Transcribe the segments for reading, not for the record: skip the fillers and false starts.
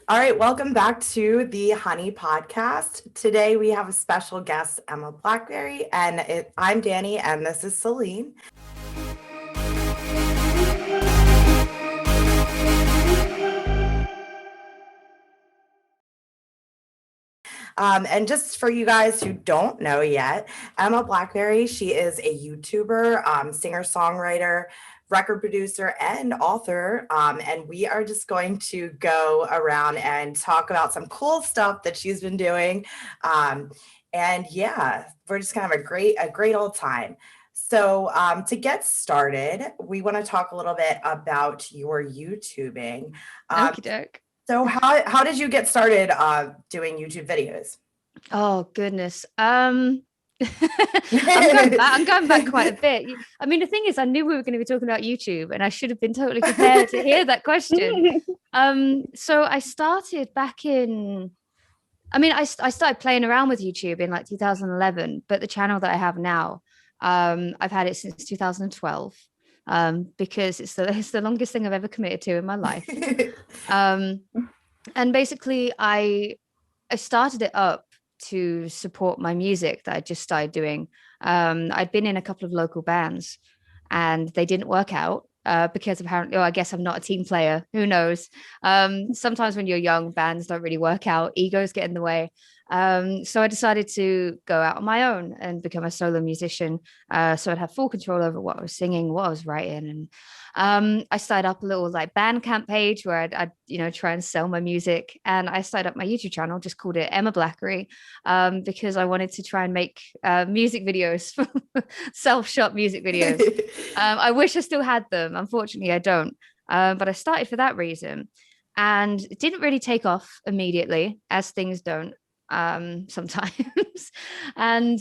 All right, welcome back to the Honey Podcast. Today we have a special guest, Emma Blackery, and I'm Dani, and this is Celine. And just for you guys who don't know yet, Emma Blackery, she is a YouTuber, singer-songwriter, record producer, and author. And we are just going to go around and talk about some cool stuff that she's been doing. And yeah, we're just gonna have a great old time. So to get started, we want to talk a little bit about your YouTubing. Okie doke. So how did you get started doing YouTube videos? Oh goodness. I'm going back quite a bit. I mean, the thing is, I knew we were going to be talking about YouTube, and I should have been totally prepared to hear that question. So I started back in. I mean, I started playing around with YouTube in like 2011, but the channel that I have now, I've had it since 2012. Because it's the longest thing I've ever committed to in my life. And basically I started it up to support my music that I just started doing. I'd been in a couple of local bands and they didn't work out because apparently, I guess I'm not a team player. Who knows? Sometimes when you're young, bands don't really work out. Egos get in the way. So I decided to go out on my own and become a solo musician. So I'd have full control over what I was singing, what I was writing. And I started up a little like Bandcamp page where I'd try and sell my music. And I started up my YouTube channel, just called it Emma Blackery, because I wanted to try and make music videos, self-shot music videos. I wish I still had them. Unfortunately, I don't. But I started for that reason. And it didn't really take off immediately, as things don't sometimes. And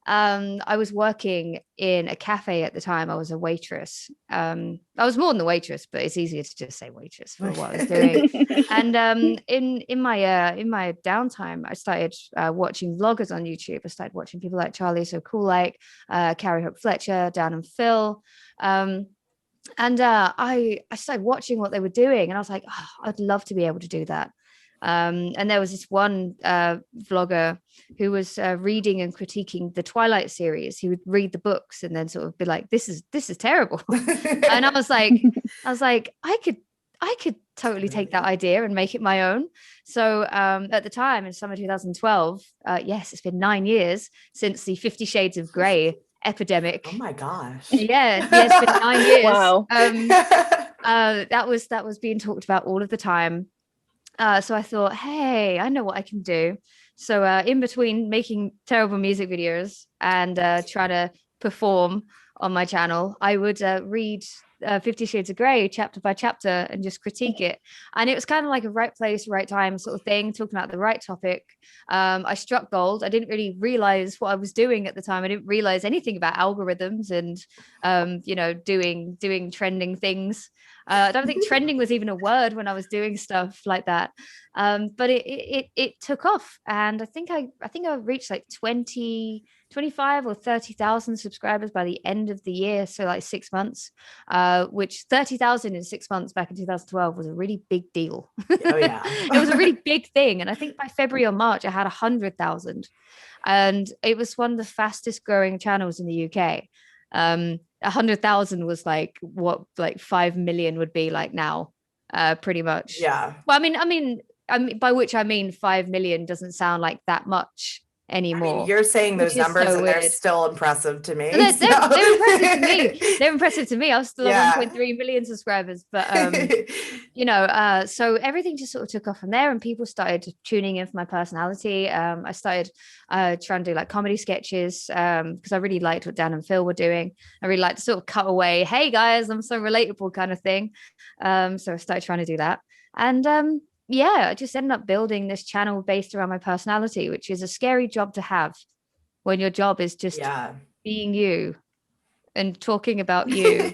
I was working in a cafe at the time. I was a waitress. I was more than a waitress, but it's easier to just say waitress for what I was doing. And in my downtime, I started watching vloggers on YouTube. I started watching people like Charlie So Cool, like Carrie Hope Fletcher, Dan and Phil. And I started watching what they were doing, and I was like, oh, I'd love to be able to do that. And there was this one vlogger who was reading and critiquing the Twilight series. He would read the books and then sort of be like, this is terrible. And I was like, I could totally take that idea and make it my own. So at the time in summer 2012, yes, it's been 9 years since the 50 Shades of Grey epidemic. Oh my gosh. Yeah, it's been 9 years. Wow. That was being talked about all of the time. So I thought, hey, I know what I can do. So in between making terrible music videos and trying to perform on my channel, I would read 50 Shades of Grey chapter by chapter and just critique it. And it was kind of like a right place, right time sort of thing, talking about the right topic. I struck gold. I didn't really realize what I was doing at the time. I didn't realize anything about algorithms and, doing trending things. I don't think trending was even a word when I was doing stuff like that. But it took off. And I think I reached like 25 or 30,000 subscribers by the end of the year. So like 6 months, which 30,000 in 6 months back in 2012 was a really big deal. Oh yeah. It was a really big thing. And I think by February or March, I had 100,000. And it was one of the fastest growing channels in the UK. 100,000 was like what like 5 million would be like now, pretty much. Yeah. Well, I mean, by which I mean 5 million doesn't sound like that much anymore. I mean, you're saying those numbers so and they're still impressive to me. They're impressive to me. They're impressive to me. I was still at 1.3 million subscribers, but so everything just sort of took off from there, and people started tuning in for my personality. I started trying to do like comedy sketches because I really liked what Dan and Phil were doing. I really liked to sort of cut away, hey guys, I'm so relatable kind of thing. So I started trying to do that, and I just ended up building this channel based around my personality, which is a scary job to have when your job is just being you and talking about you.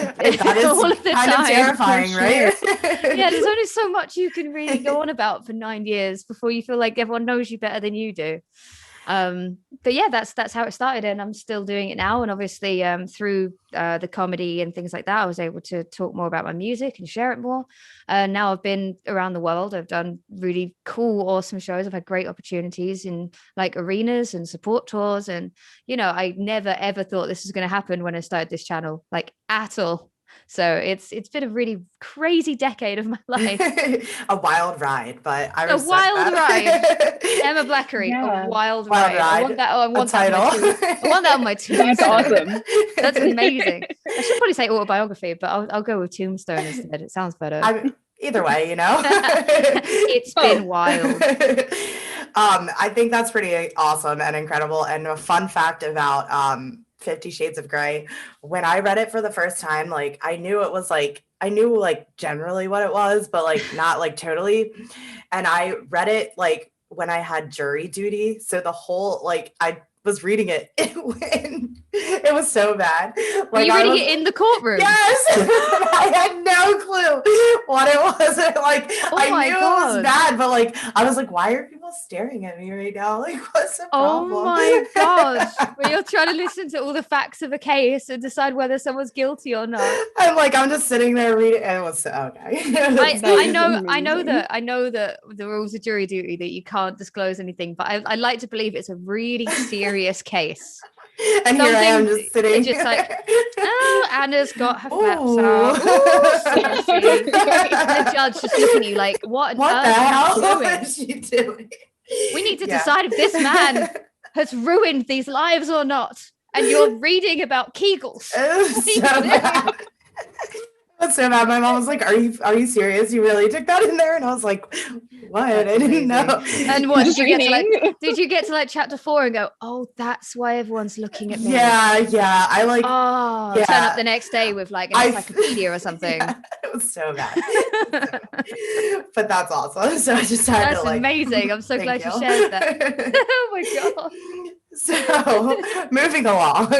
That is all of the kind of terrifying, right? Yeah, there's only so much you can really go on about for 9 years before you feel like everyone knows you better than you do. But yeah, that's how it started, and I'm still doing it now. And obviously, through the comedy and things like that, I was able to talk more about my music and share it more. Now I've been around the world. I've done really cool, awesome shows. I've had great opportunities in like arenas and support tours, and I never ever thought this was going to happen when I started this channel, like at all. So it's been a really crazy decade of my life. A wild ride, but I A respect wild that. ride. Emma Blackery, Yeah. a wild Wild ride. I ride, want that. Oh, I a want that on title. I want that on my tombstone. That's awesome. That's amazing. I should probably say autobiography, but I'll go with tombstone instead. It sounds better. Either way, It's been wild. I think that's pretty awesome and incredible. And a fun fact about 50 Shades of Grey, when I read it for the first time, like I knew generally what it was, but like not like totally. And I read it like when I had jury duty. So the whole like I was reading it when it was so bad. Like, Were you reading it in the courtroom? Yes. I had no clue what it was. Like I knew it was bad, but like I was like, why are people staring at me right now? Like, what's the problem? Oh my gosh. When you're trying to listen to all the facts of a case and decide whether someone's guilty or not. I'm just sitting there reading, and it was okay. I know that the rules of jury duty that you can't disclose anything, but I like to believe it's a really serious case. And here I am just sitting. Just like, oh, Anna's got her flaps out. Ooh, the judge just looking at you like, what the hell is she doing? We need to decide if this man has ruined these lives or not. And you're reading about Kegels. That's so bad. My mom was like, are you serious? You really took that in there? And I was like, what? That's I didn't know. And what did you get to like chapter 4 and go, oh, that's why everyone's looking at me? Yeah. I like turn up the next day with like an encyclopedia or something. Yeah, it was so bad. But that's awesome. So I just had that's to like, amazing. I'm so glad you shared that. Oh my god. So moving along.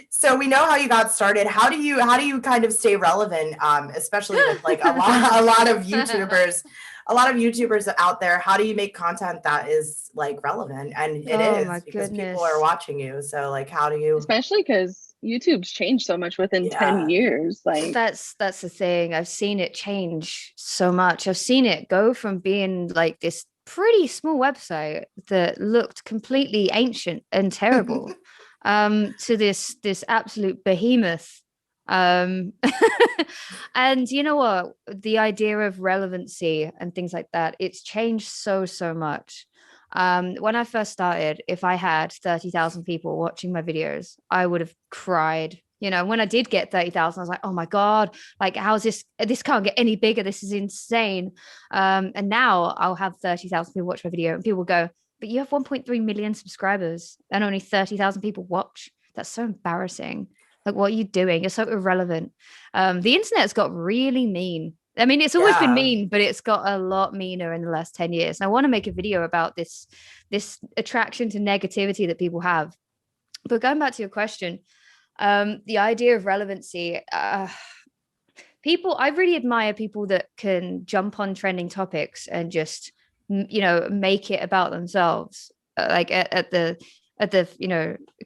So we know how you got started. How do you kind of stay relevant, especially with like a lot of YouTubers out there? How do you make content that is like relevant? And it is because people are watching you. So like, how do you? Especially because YouTube's changed so much within 10 years. Like that's the thing. I've seen it change so much. I've seen it go from being like this pretty small website that looked completely ancient and terrible to this absolute behemoth. And you know what, the idea of relevancy and things like that, it's changed so much. When I first started, if I had 30,000 people watching my videos, I would have cried. When I did get 30,000, I was like, oh my God, like, how's this can't get any bigger. This is insane. And now I'll have 30,000 people watch my video and people go, but you have 1.3 million subscribers and only 30,000 people watch. That's so embarrassing. Like, what are you doing? You're so irrelevant. The internet's got really mean. I mean, it's always been mean, but it's got a lot meaner in the last 10 years. And I want to make a video about this attraction to negativity that people have. But going back to your question, the idea of relevancy, I really admire people that can jump on trending topics and just, make it about themselves, like at the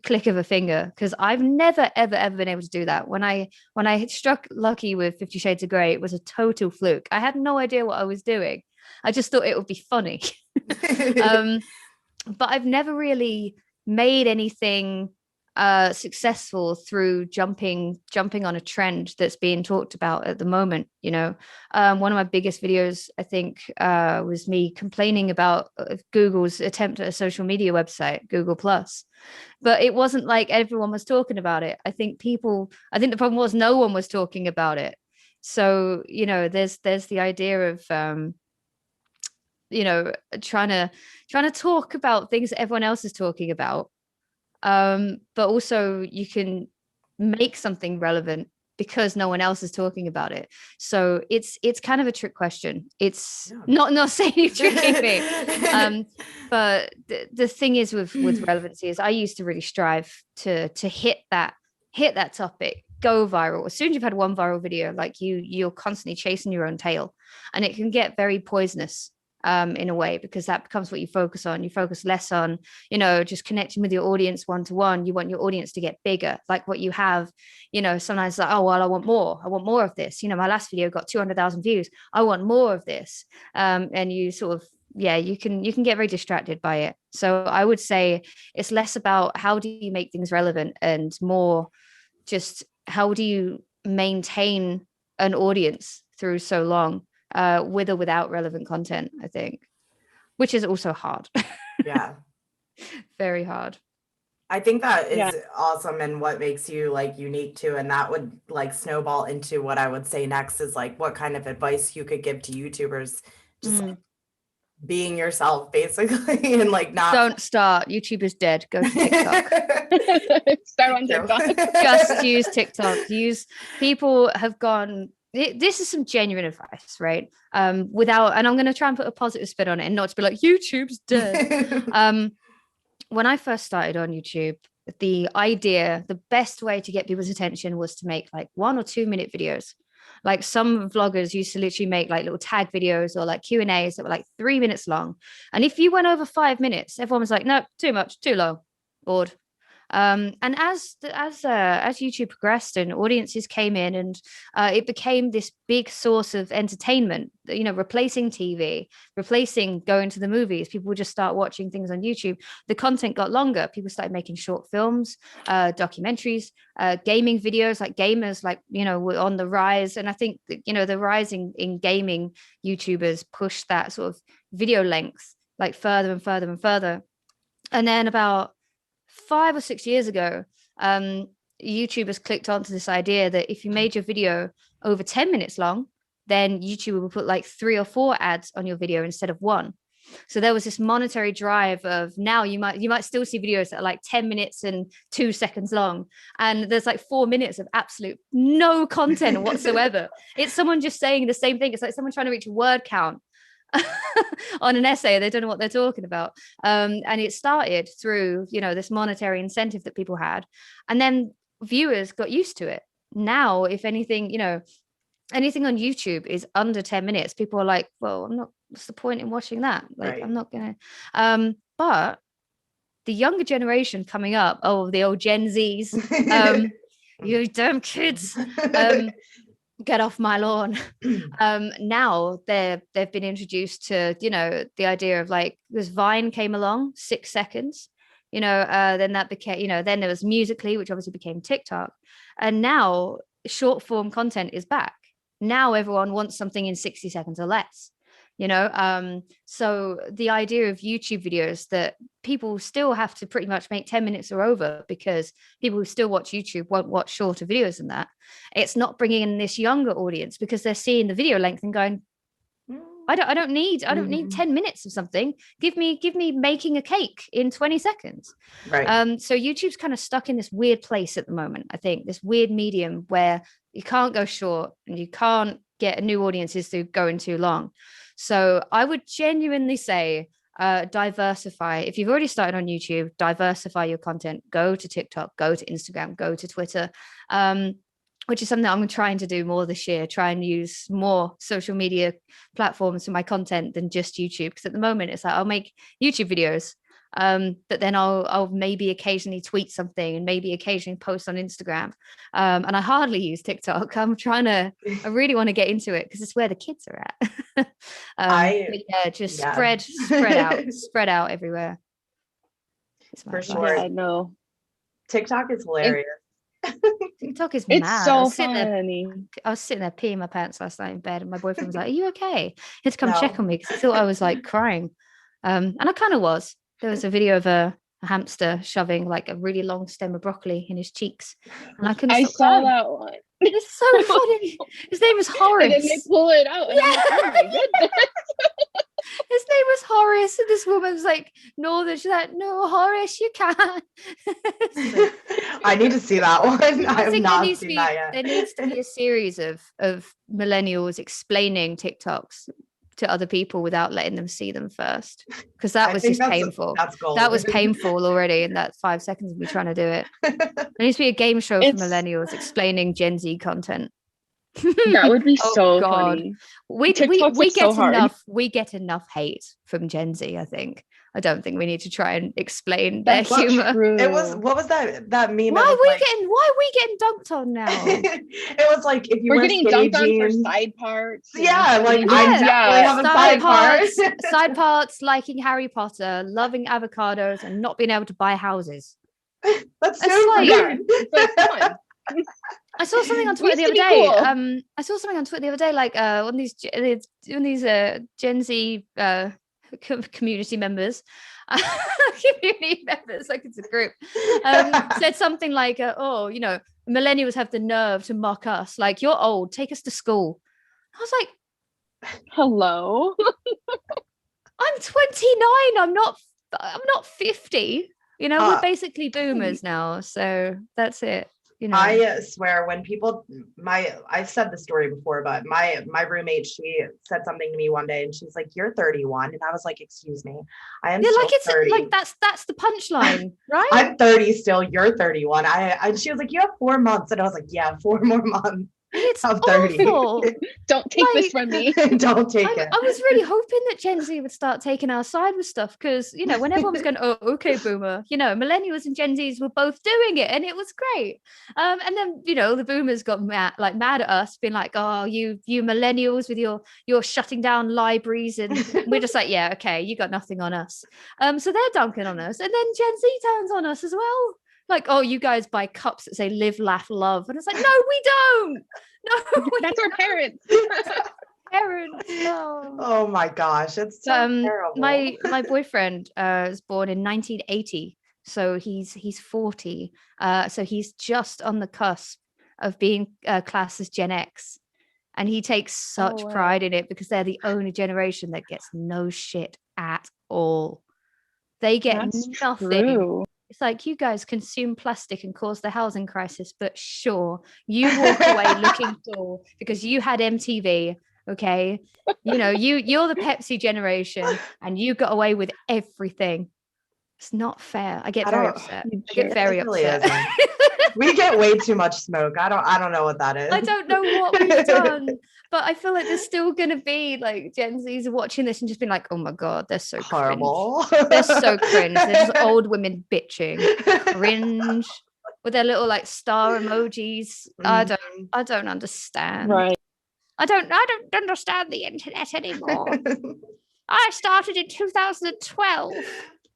click of a finger, because I've never ever been able to do that. When I struck lucky with 50 Shades of Grey, it was a total fluke. I had no idea what I was doing. I just thought it would be funny. But I've never really made anything successful through jumping on a trend that's being talked about at the moment. One of my biggest videos, I think, was me complaining about Google's attempt at a social media website, Google Plus. But it wasn't like everyone was talking about it. I think the problem was no one was talking about it. So there's the idea of trying to talk about things that everyone else is talking about. But also you can make something relevant because no one else is talking about it. So it's kind of a trick question. It's not saying you're tricking me. But the thing is with relevancy is I used to really strive to hit that topic, go viral. As soon as you've had one viral video, like you're constantly chasing your own tail, and it can get very poisonous. in a way, because that becomes what you focus on. You focus less on, you know, just connecting with your audience one-to-one. You want your audience to get bigger, like what you have, you know, sometimes like, oh, well, I want more of this. You know, my last video got 200,000 views. I want more of this. And you sort of, yeah, you can get very distracted by it. So I would say it's less about how do you make things relevant and more just how do you maintain an audience through so long, with or without relevant content, I think, which is also hard. Yeah. Very hard. I think that is awesome, and what makes you like unique too. And that would like snowball into what I would say next is like what kind of advice you could give to YouTubers, just like being yourself basically, and like not don't start. YouTube is dead. Go to TikTok. Start on TikTok. Just use TikTok. People have gone. This is some genuine advice, right? Without, and I'm going to try and put a positive spin on it and not to be like YouTube's dead. When I first started on YouTube, the best way to get people's attention was to make like 1 or 2 minute videos. Like some vloggers used to literally make like little tag videos or like Q&As that were like 3 minutes long. And if you went over 5 minutes, everyone was like, no, too much, too long, bored. And as YouTube progressed and audiences came in, and it became this big source of entertainment, you know, replacing TV, replacing going to the movies. People would just start watching things on YouTube. The content got longer. People started making short films, documentaries, gaming videos. Like gamers, like, you know, were on the rise. And I think that, you know, the rise in gaming YouTubers pushed that sort of video length like further and further and further. And then about 5 or 6 years ago, YouTubers clicked onto this idea that if you made your video over 10 minutes long, then YouTube will put like 3 or 4 ads on your video instead of 1. So there was this monetary drive of now you might still see videos that are like 10 minutes and 2 seconds long, and there's like 4 minutes of absolute no content whatsoever. It's someone just saying the same thing. It's like someone trying to reach a word count on an essay. They don't know what they're talking about. And it started through, you know, this monetary incentive that people had, and then viewers got used to it. Now, if anything, you know, anything on YouTube is under 10 minutes, people are like, well, what's the point in watching that? Like, right. I'm not gonna. But the younger generation coming up, the old Gen Zs, you damn kids, get off my lawn. Now they've been introduced to, you know, the idea of like, this Vine came along, 6 seconds, you know, then that became, you know, then there was Musical.ly, which obviously became TikTok, and now short form content is back. Now everyone wants something in 60 seconds or less, you know. So the idea of YouTube videos that people still have to pretty much make 10 minutes or over, because people who still watch YouTube won't watch shorter videos than that. It's not bringing in this younger audience because they're seeing the video length and going, I don't need 10 minutes of something. Give me making a cake in 20 seconds. Right. So YouTube's kind of stuck in this weird place at the moment. I think this weird medium where you can't go short and you can't get new audiences through going too long. So I would genuinely say, diversify. If you've already started on YouTube, diversify your content. Go to TikTok, go to Instagram, go to Twitter, which is something that I'm trying to do more this year. Try and use more social media platforms for my content than just YouTube. Because at the moment, it's like I'll make YouTube videos, but then I'll maybe occasionally tweet something and maybe occasionally post on Instagram. And I hardly use TikTok. I really want to get into it because it's where the kids are at. Spread out everywhere. For sure. I know. TikTok is hilarious. TikTok is it's mad. so funny. I was sitting there peeing my pants last night in bed, and my boyfriend was like, "Are you okay?" He had to come check on me because he thought I was like crying, and I kind of was. There was a video of a hamster shoving like a really long stem of broccoli in his cheeks, and I saw that one. It's so funny. His name was Horace. And then they pull it out, and I'm like, oh my goodness. His name was Horace, and this woman's like, no, she's like, no, Horace, you can't. I need to see that one. I have not seen that yet. There needs to be a series of millennials explaining TikToks to other people without letting them see them first, because that was just painful. That was painful already in that 5 seconds of me trying to do it. There needs to be a game show for millennials explaining Gen Z content. That would be Oh, so God. funny. We TikTok's, like, get so hard. enough hate from Gen Z, I think. I don't think we need to try and explain their That's humor. true. It was, what was that meme? Why That are was we like, getting dunked on now? it was like, if you We're wear getting skinny dunked on for jeans, side parts. and yeah, like skinny I jeans. definitely have a side part. side parts, liking Harry Potter, loving avocados, and not being able to buy houses. That's It's so like- Yeah, it's like, come on. I saw something on We Twitter the used other to be day. cool. I saw something on Twitter the other day, like one of these Gen Z community members, like it's a group, said something like, "Oh, you know, millennials have the nerve to mock us. Like, you're old. Take us to school." I was like, Hello. "I'm 29. I'm not 50. You know, we're basically boomers now. So that's it." You know, I swear when people, I've said the story before, but my roommate, she said something to me one day and she's like, "You're 31." And I was like, "Excuse me, I am yeah, still like it's 30. like that's the punchline, right? I'm 30 still, you're 31. And she was like, "You have 4 months." And I was like, "Yeah, 4 more months. It's I'm 30. awful. Don't take this Like- from me. Don't take it." I was really hoping that Gen Z would start taking our side with stuff because, you know, when everyone was going, "Oh, okay, boomer," you know, millennials and Gen Zs were both doing it and it was great. And then, you know, the boomers got mad at us, being like, "Oh, you millennials with your shutting down libraries," and we're just like, "Yeah, okay, you got nothing on us." So they're dunking on us, and then Gen Z turns on us as well. Like, "Oh, you guys buy cups that say live, laugh, love." And it's like, no, we don't. No, we That's our parents. parents. No. Oh my gosh, it's so terrible. My boyfriend was born in 1980, so he's 40. So he's just on the cusp of being classed as Gen X. And he takes such wow. pride in it because they're the only generation that gets no shit at all. They get That's nothing. true. It's like, you guys consume plastic and cause the housing crisis, but sure, you walk away looking dull because you had MTV, okay? You know, you're the Pepsi generation and you got away with everything. It's not fair. I get very upset. I get very It really upset. isn't. We get way too much smoke. I don't know what that is. I don't know what we've done, but I feel like there's still gonna be like Gen Zs are watching this and just being like, "Oh my god, they're so horrible. cringe. They're so cringe. They're just old women bitching, cringe with their little like star emojis." I don't understand. Right. I don't understand the internet anymore. I started in 2012.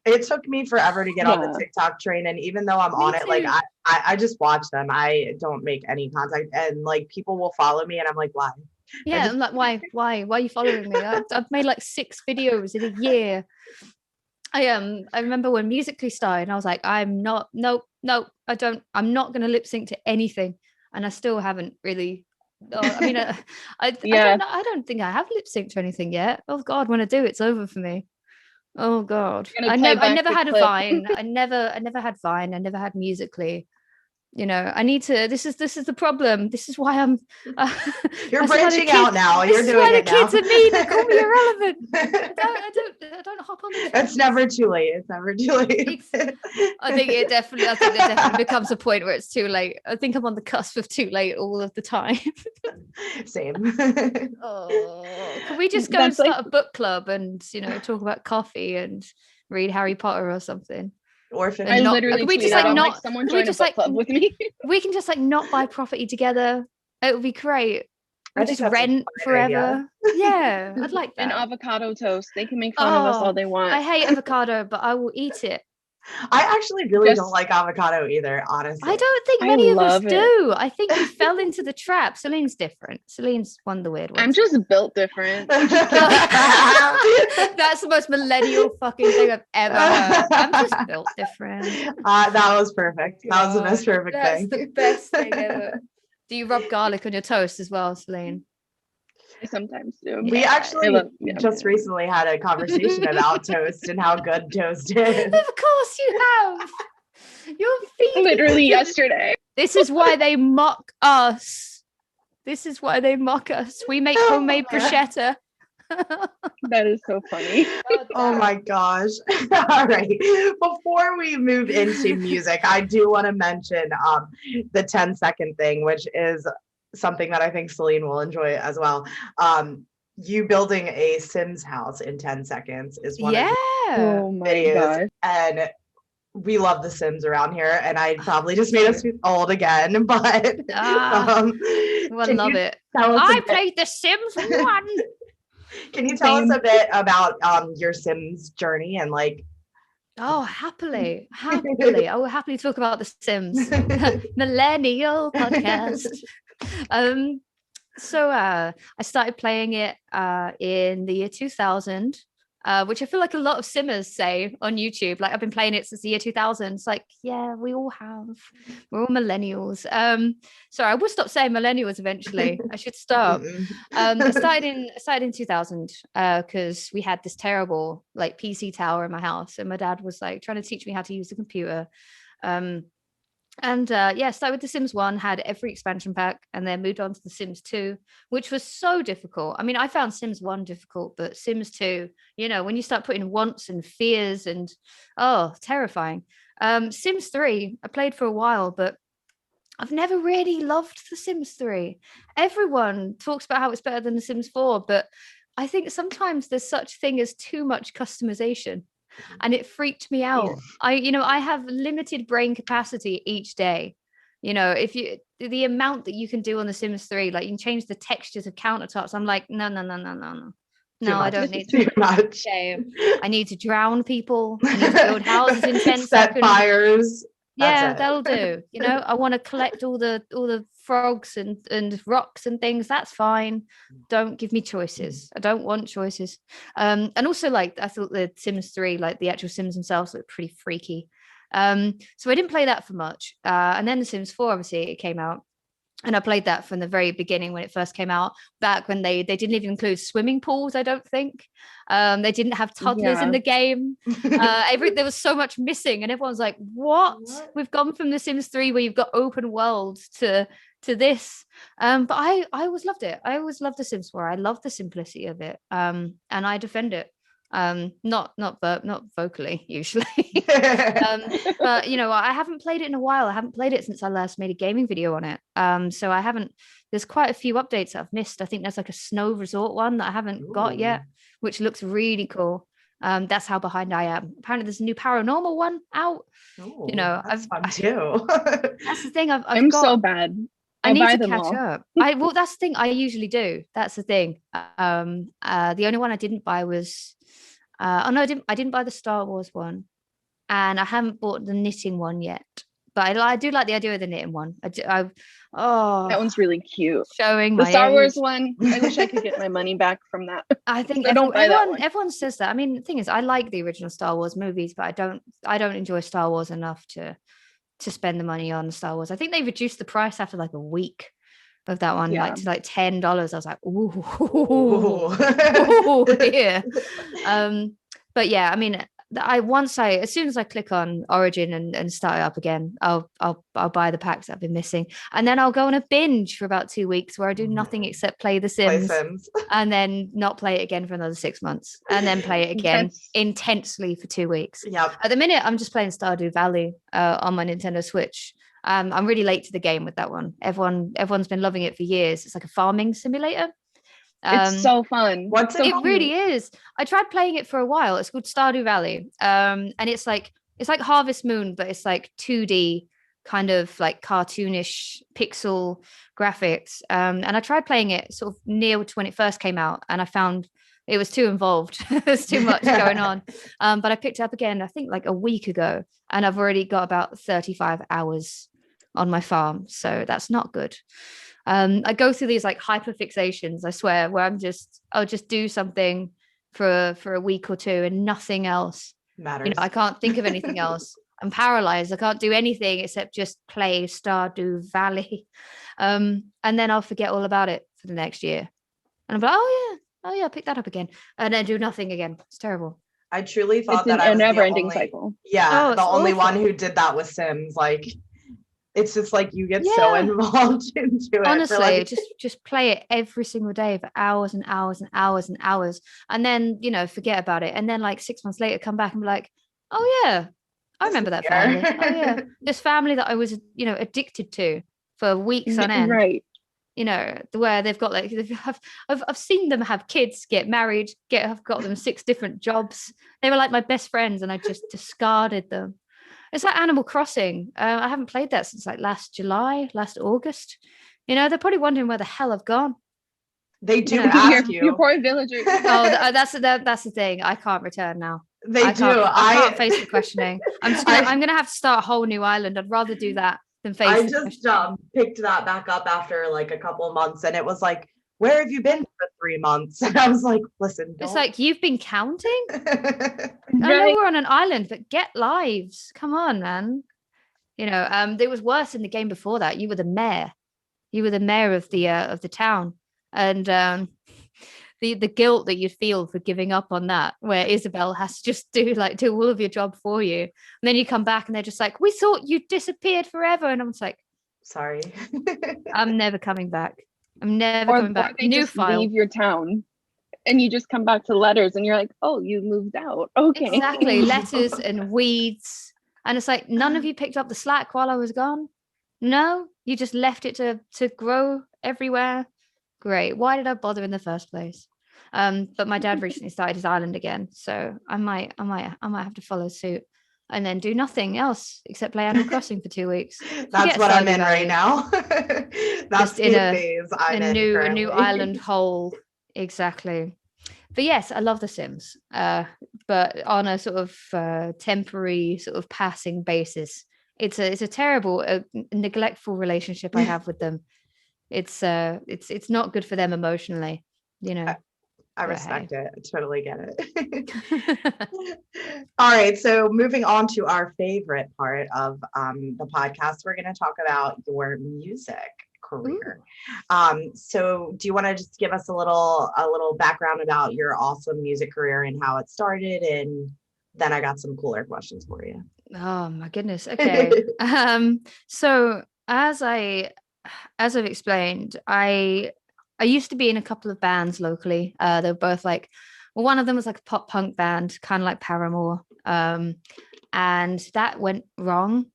It took me forever to get on the Yeah. TikTok train, and even though I'm Me on it, like too. I just watch them. I don't make any contact, and like people will follow me, and I'm like, why? Yeah, I'm like, why are you following me? I've made like 6 videos in a year. I remember when Musical.ly started, and I was like, I'm not gonna lip sync to anything, and I still haven't really. I mean, Yeah. I don't think I have lip synced to anything yet. Oh God, when I do, it's over for me. Oh God, You're gonna I play never back the had a clip. Vine. I never had Vine. I never had Musical.ly. You know, I need to. This is the problem. This is why I'm. You're that's why the branching out now. This You're is doing why the it now. kids are mean and call me irrelevant. I don't hop on the It's trends. never too late. It's never too late. I think there definitely becomes a point where it's too late. I think I'm on the cusp of too late all of the time. Same. Oh, can we just go and That's like- start a book club and, you know, talk about coffee and read Harry Potter or something? Orphan. And I not- literally can we tweet just, like, out, I'm not- like, someone can we join a just, book like, club with me. We can just like not buy property together. It would be great. I We think just that's a rent fine idea. forever. Yeah, I'd like And that. avocado toast. They can make fun of us Oh, all they want. I hate avocado, but I will eat it. I actually really Just- don't like avocado either, honestly. I don't think I many of us love it. do. I think we fell into the trap. Celine's different. Celine's one of the weird ones. I'm just built different. That's the most millennial fucking thing I've ever heard. I'm just built different. That was perfect. That was the God, most perfect That's thing. the best thing ever. Do you rub garlic on your toast as well, Celine? I sometimes do. We Yeah, actually yeah. just recently had a conversation about toast and how good toast is. Of course you have. You're feeding Literally into the- yesterday. This is why they mock us. This is why they mock us. We make homemade bruschetta. That is so funny. Oh my gosh. All right. Before we move into music, I do want to mention the 10-second thing, which is something that I think Celine will enjoy as well. You building a Sims house in 10 seconds is one of Oh the my videos, god. and we love the Sims around here, and I probably just made us feel old again, but Well, I can love you it. tell us a I bit- played The Sims 1. Can you tell us a bit about your Sims journey and like Oh, happily. I will happily talk about The Sims. Millennial podcast. So I started playing it in the year 2000, which I feel like a lot of simmers say on YouTube. Like, I've been playing it since the year 2000. It's like, yeah, we all have. We're all millennials. Sorry, I will stop saying millennials eventually. I should stop. I started in 2000 because we had this terrible like PC tower in my house, and my dad was like trying to teach me how to use the computer. Started with The Sims 1, had every expansion pack, and then moved on to The Sims 2, which was so difficult. I mean, I found Sims 1 difficult, but Sims 2, when you start putting wants and fears and terrifying. Sims 3, I played for a while, but I've never really loved The Sims 3. Everyone talks about how it's better than The Sims 4, but I think sometimes there's such thing as too much customization. And it freaked me out. I have limited brain capacity each day. If the amount that you can do on The Sims 3, like you can change the textures of countertops. I'm like, no. No, I don't need too much. I need to drown people. I need to build houses in 10 Set seconds. fires. Yeah, that'll do. I want to collect all the frogs and rocks and things. That's fine. Don't give me choices. I don't want choices. And also, like, I thought the Sims 3, like the actual Sims themselves, looked pretty freaky. So I didn't play that for much. And then the Sims 4, obviously, it came out. And I played that from the very beginning when it first came out, back when they didn't even include swimming pools, I don't think. They didn't have toddlers in the game. There was so much missing, and everyone's like, what? We've gone from The Sims 3 where you've got open worlds to this. But I always loved it. I always loved The Sims 4. I love the simplicity of it. And I defend it. Not vocally usually. But I haven't played it in a while. I haven't played it since I last made a gaming video on it. So I haven't. There's quite a few updates that I've missed. I think there's like a snow resort one that I haven't got yet, which looks really cool. That's how behind I am. Apparently there's a new paranormal one out. That's fun too. That's the thing. I'm so bad. I need to catch up. That's the thing I usually do. That's the thing. The only one I didn't buy was I didn't buy the Star Wars one, and I haven't bought the knitting one yet. But I do like the idea of the knitting one. That one's really cute. Showing the my Star age. Wars one. I wish I could get my money back from that. I think everyone says that. I mean, the thing is, I like the original Star Wars movies, but I don't enjoy Star Wars enough to spend the money on Star Wars. I think they reduced the price after like a week of that one, like to like $10. I was like, ooh, yeah. But yeah, I mean, as soon as I click on Origin and start it up again, I'll buy the packs that I've been missing, and then I'll go on a binge for about 2 weeks where I do nothing except play The Sims, and then not play it again for another 6 months, and then play it again intensely for 2 weeks. At the minute, I'm just playing Stardew Valley on my Nintendo Switch. I'm really late to the game with that one. Everyone's been loving it for years. It's like a farming simulator. It's so fun. It really is. I tried playing it for a while. It's called Stardew Valley. And it's like Harvest Moon, but it's like 2D kind of like cartoonish pixel graphics. And I tried playing it sort of near to when it first came out, and I found it was too involved. There's too much going on. But I picked it up again, I think like a week ago, and I've already got about 35 hours on my farm. So that's not good. I go through these like hyper fixations, I swear, where I'll just do something for a week or two and nothing else matters. I can't think of anything else. I'm paralyzed. I can't do anything except just play Stardew Valley. And then I'll forget all about it for the next year. And I'm like, oh yeah, pick that up again. And then do nothing again. It's terrible. I truly thought that I was a never-ending cycle. Yeah, the only one who did that with Sims. Like, it's just like you get so involved into it. Honestly, just play it every single day for hours and hours and hours and hours, and then forget about it. And then like 6 months later, come back and be like, oh yeah, I remember that family. Oh yeah, this family that I was addicted to for weeks on end. Right. where they've got like I've seen them have kids, get married, have got them 6 different jobs. They were like my best friends, and I just discarded them. It's like Animal Crossing. I haven't played that since like last August. They're probably wondering where the hell I've gone. They do ask you. Your poor villagers. That's the thing. I can't return now. I can't face the questioning. I'm gonna have to start a whole new island. I'd rather do that than face. I just picked that back up after like a couple of months, and it was like, where have you been for 3 months? And I was like, listen, it's like, you've been counting. I know we're on an island, but get lives. Come on, man. It was worse in the game before that. You were the mayor. You were the mayor of the town, and the guilt that you'd feel for giving up on that, where Isabel has to just do all of your job for you, and then you come back and they're just like, we thought you disappeared forever, and I'm just like, sorry. I'm never coming back. I'm never coming back. They just leave your town, and you just come back to letters, and you're like, oh, you moved out. Okay. Exactly. Letters and weeds. And it's like, none of you picked up the slack while I was gone. No, you just left it to grow everywhere. Great. Why did I bother in the first place? But my dad recently started his island again, so I might have to follow suit and then do nothing else except play Animal Crossing for 2 weeks. That's what I'm in right now. That's in a new island hole. Exactly. But yes, I love The Sims, but on a sort of temporary, sort of passing basis. It's a terrible, neglectful relationship I have with them. It's not good for them emotionally, I respect it. I totally get it. All right. So moving on to our favorite part of the podcast, we're going to talk about your music career. So do you want to just give us a little background about your awesome music career and how it started? And then I got some cooler questions for you. Oh my goodness. Okay. So as I've explained, I used to be in a couple of bands locally. They were both like, well, one of them was like a pop punk band, kind of like Paramore. And that went wrong.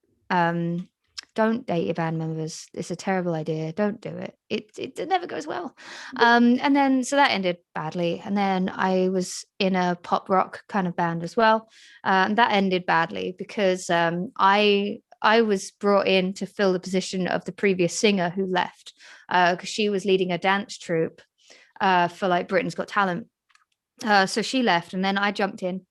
Don't date your band members. It's a terrible idea. Don't do it. It never goes well. And then, so that ended badly. And then I was in a pop rock kind of band as well. And that ended badly because I was brought in to fill the position of the previous singer who left, because she was leading a dance troupe for like Britain's Got Talent. So she left, and then I jumped in.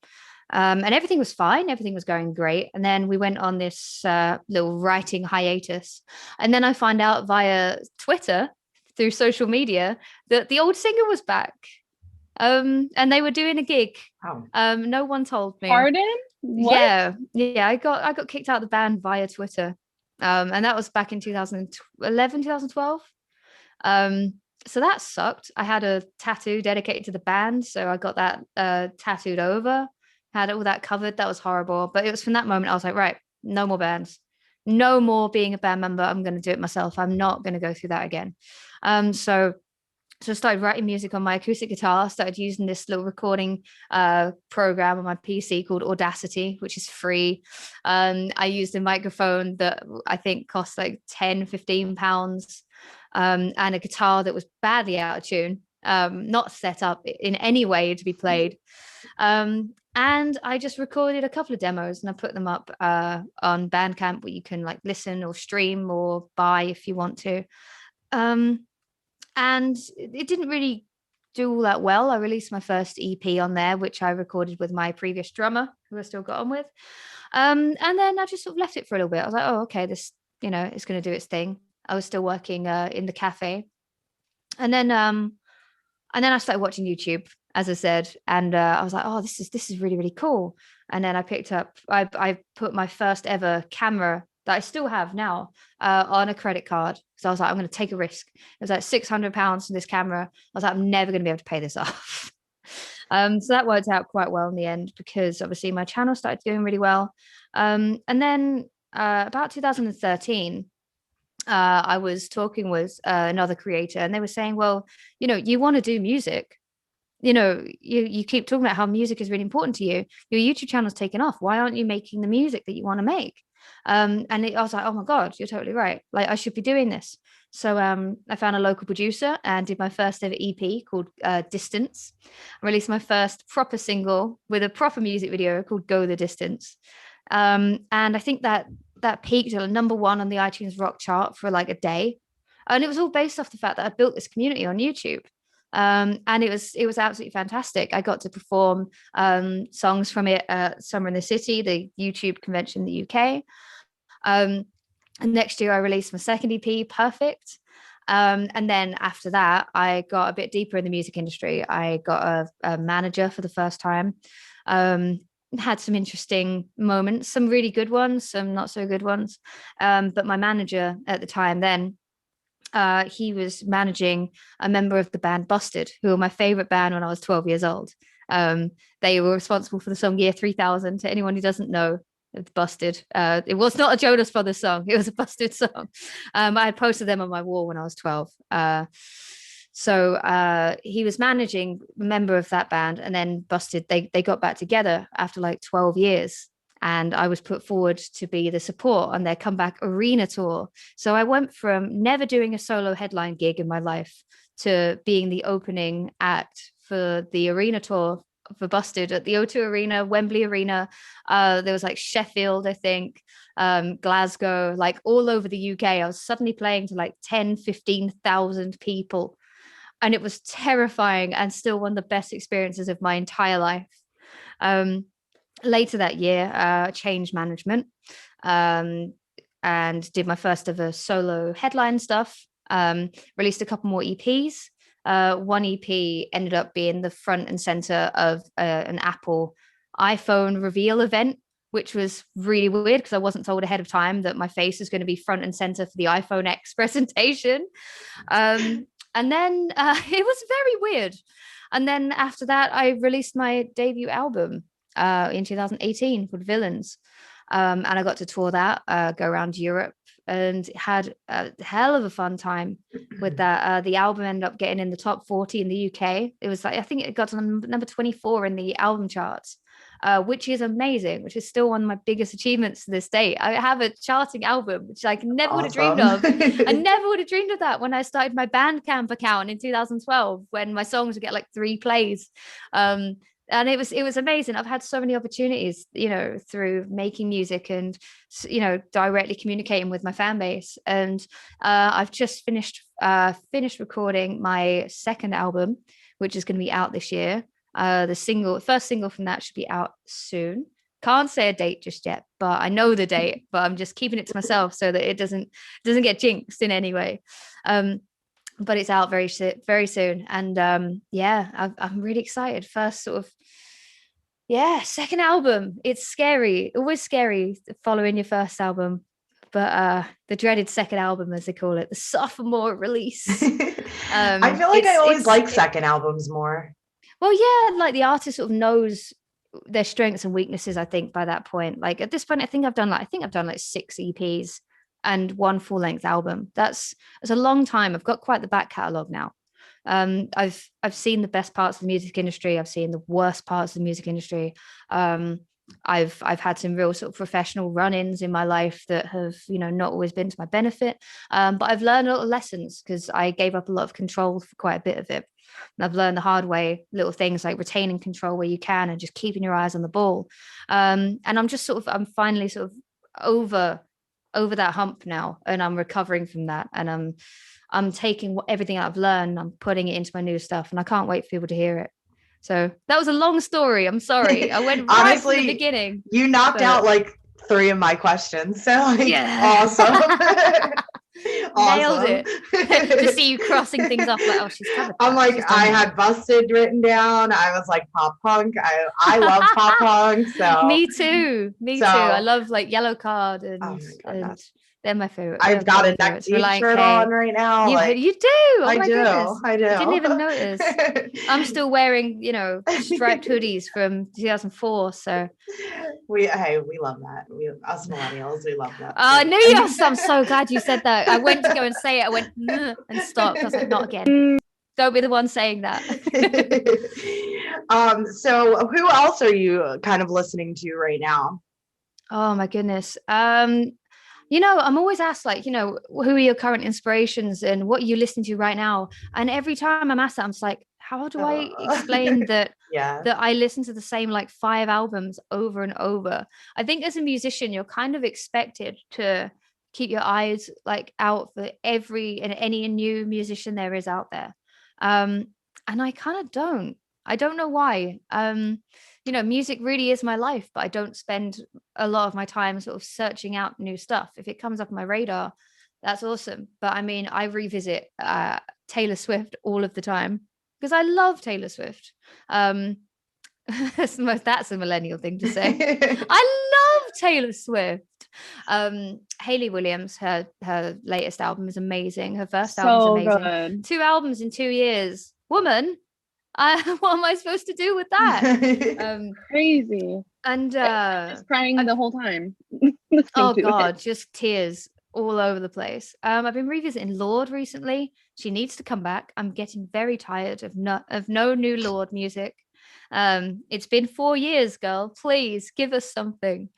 And everything was fine. Everything was going great. And then we went on this little writing hiatus. And then I find out via Twitter, through social media, that the old singer was back. And they were doing a gig. Oh. No one told me. Pardon? What? Yeah. I got kicked out of the band via Twitter. And that was back in 2011, 2012. So that sucked. I had a tattoo dedicated to the band. So I got that tattooed over. Had all that covered. That was horrible. But it was from that moment I was like, right, no more bands, no more being a band member. I'm going to do it myself. I'm not going to go through that again. So I started writing music on my acoustic guitar. Started using this little recording program on my PC called Audacity, which is free. I used a microphone that I think cost like 10-15 pounds, and a guitar that was badly out of tune, not set up in any way to be played. And I just recorded a couple of demos and I put them up on Bandcamp, where you can like listen or stream or buy if you want to. And it didn't really do all that well. I released my first EP on there, which I recorded with my previous drummer, who I still got on with. And then I just sort of left it for a little bit. I was like, oh, okay, this, it's going to do its thing. I was still working in the cafe. And then I started watching YouTube, as I said, and I was like, oh, this is really, really cool. And then I put my first ever camera that I still have now on a credit card. So I was like, I'm going to take a risk. It was like £600 for this camera. I was like, I'm never going to be able to pay this off. So that worked out quite well in the end, because obviously my channel started doing really well. And then about 2013, I was talking with another creator, and they were saying, well, you want to do music. You keep talking about how music is really important to you. Your YouTube channel's taken off. Why aren't you making the music that you want to make? I was like, oh my God, you're totally right. Like, I should be doing this. So I found a local producer and did my first ever EP called Distance. I released my first proper single with a proper music video called Go the Distance. And I think that peaked at #1 on the iTunes rock chart for like a day. And it was all based off the fact that I built this community on YouTube. And it was absolutely fantastic. I got to perform songs from it at Summer in the City, the YouTube convention in the UK. And next year I released my second EP, Perfect. And then after that, I got a bit deeper in the music industry. I got a manager for the first time. Had some interesting moments, some really good ones, some not so good ones. But my manager at the time then, he was managing a member of the band Busted, who were my favorite band when I was 12 years old. They were responsible for the song Year 3000. To anyone who doesn't know, it's Busted. It was not a Jonas Brothers song. It was a Busted song. I had posted them on my wall when I was 12. So he was managing a member of that band, and then Busted, they got back together after like 12 years. And I was put forward to be the support on their comeback arena tour. So I went from never doing a solo headline gig in my life to being the opening act for the arena tour for Busted at the O2 Arena, Wembley Arena. There was like Sheffield, I think, Glasgow, like all over the UK. I was suddenly playing to like 10, 15,000 people. And it was terrifying and still one of the best experiences of my entire life. Later that year, changed management and did my first ever solo headline stuff. Released a couple more EPs. One EP ended up being the front and center of an Apple iPhone reveal event, which was really weird because I wasn't told ahead of time that my face is going to be front and center for the iPhone X presentation. And then it was very weird. And then after that, I released my debut album in 2018 called Villains. And I got to tour that, go around Europe, and had a hell of a fun time with that. The album ended up getting in the top 40 in the UK. It was like, I think it got to number 24 in the album charts, which is amazing, which is still one of my biggest achievements to this day. I have a charting album, which I never would have dreamed of. I never would have dreamed of that when I started my Bandcamp account in 2012, when my songs would get like 3 plays. And it was amazing. I've had so many opportunities, through making music and, directly communicating with my fan base. And I've just finished recording my second album, which is going to be out this year. The first single from that should be out soon. Can't say a date just yet, but I know the date, but I'm just keeping it to myself so that it doesn't get jinxed in any way. But it's out very soon. And I'm really excited. First second album. It's scary, always scary following your first album. But the dreaded second album, as they call it, the sophomore release. I feel like I always like second albums more. Well, yeah, like the artist sort of knows their strengths and weaknesses, I think, by that point. Like at this point, I think I've done like 6 EPs and 1 full-length album. That's a long time. I've got quite the back catalogue now. I've seen the best parts of the music industry. I've seen the worst parts of the music industry. I've had some real sort of professional run-ins in my life that have, not always been to my benefit. But I've learned a lot of lessons because I gave up a lot of control for quite a bit of it. And I've learned the hard way, little things like retaining control where you can and just keeping your eyes on the ball. And I'm finally sort of over that hump now, and I'm recovering from that, and I'm taking everything I've learned, I'm putting it into my new stuff, and I can't wait for people to hear it. So that was a long story. I'm sorry. I went right Honestly, from the beginning. You knocked out like 3 of my questions. So awesome. Nailed it. To see you crossing things off like, oh, she's covered that. I'm like, I had Busted written down. I was like, pop punk. I love pop punk. So me too. I love like Yellow Card and they're my favorite. I've got a neck deep shirt on right now. You do. Oh I do. Goodness. I do. I didn't even notice. I'm still wearing, striped hoodies from 2004. So we love that. Us millennials, we love that. I knew you. I'm so glad you said that. I went to go and say it. I went and stopped. I was like, not again. Don't be the one saying that. So who else are you kind of listening to right now? Oh my goodness. I'm always asked, like, who are your current inspirations and what are you listening to right now? And every time I'm asked that, I'm just like, how do I explain that Yeah. that I listen to the same like 5 albums over and over? I think as a musician, you're kind of expected to keep your eyes like out for every and any new musician there is out there. And I kind of don't. I don't know why. Music really is my life, but I don't spend a lot of my time sort of searching out new stuff. If it comes up on my radar, that's awesome. But I mean, I revisit Taylor Swift all of the time because I love Taylor Swift. That's a millennial thing to say. I love Taylor Swift. Hayley Williams, her latest album is amazing. Her first album is So amazing. good. 2 albums in 2 years. Woman, what am I supposed to do with that? Crazy. And Just crying the whole time. oh God, just tears all over the place. I've been revisiting Lorde recently. She needs to come back. I'm getting very tired of no new Lorde music. It's been 4 years, girl. Please give us something.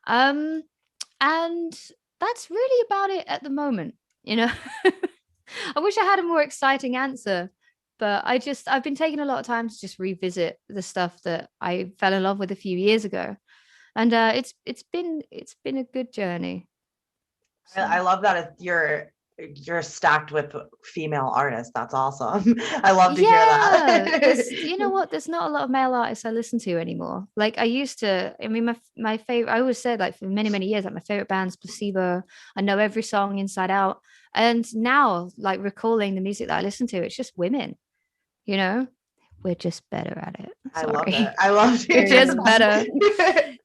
And that's really about it at the moment. I wish I had a more exciting answer, but I've been taking a lot of time to just revisit the stuff that I fell in love with a few years ago. And it's been a good journey. So. I love that you're stacked with female artists. That's awesome. I love to hear that. You know what? There's not a lot of male artists I listen to anymore. Like I used to. I mean, my favorite. I always said, like, for many years, like, my favorite band's Placebo. I know every song inside out. And now, like, recalling the music that I listen to, it's just women. We're just better at it. Sorry. I love it. We're just better.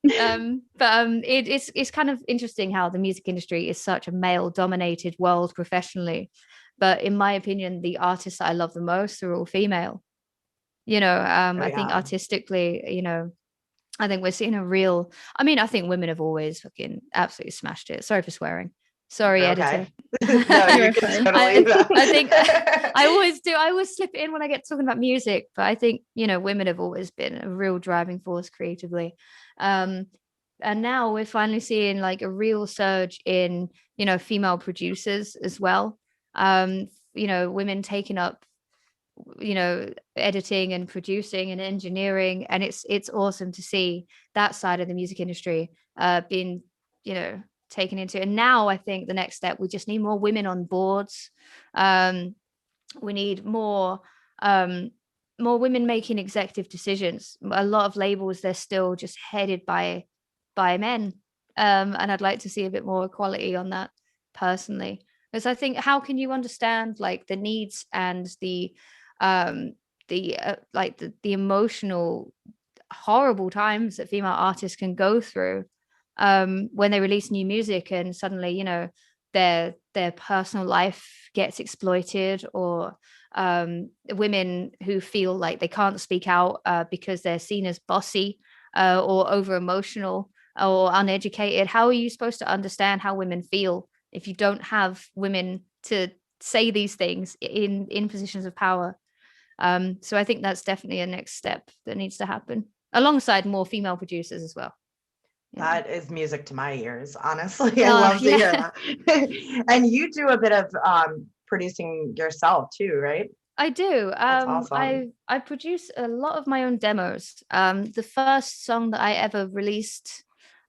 It's kind of interesting how the music industry is such a male-dominated world professionally, but in my opinion, the artists I love the most are all female. I think artistically, I think we're seeing a real. I mean, I think women have always fucking absolutely smashed it. Sorry for swearing. Sorry, editor. No, you can totally I think I always do. I always slip it in when I get talking about music, but I think, women have always been a real driving force creatively. And now we're finally seeing like a real surge in, female producers as well. Women taking up, editing and producing and engineering. And it's awesome to see that side of the music industry being, taken into. And now I think the next step, we just need more women on boards. We need more women making executive decisions. A lot of labels, they're still just headed by men, and I'd like to see a bit more equality on that personally, because I think, how can you understand like the needs and the emotional horrible times that female artists can go through when they release new music, and suddenly their personal life gets exploited, or women who feel like they can't speak out because they're seen as bossy or over emotional or uneducated. How are you supposed to understand how women feel if you don't have women to say these things in positions of power? So I think that's definitely a next step that needs to happen, alongside more female producers as well. That is music to my ears, honestly. I love to hear that. And you do a bit of producing yourself too, right? I do. That's awesome. I produce a lot of my own demos. The first song that I ever released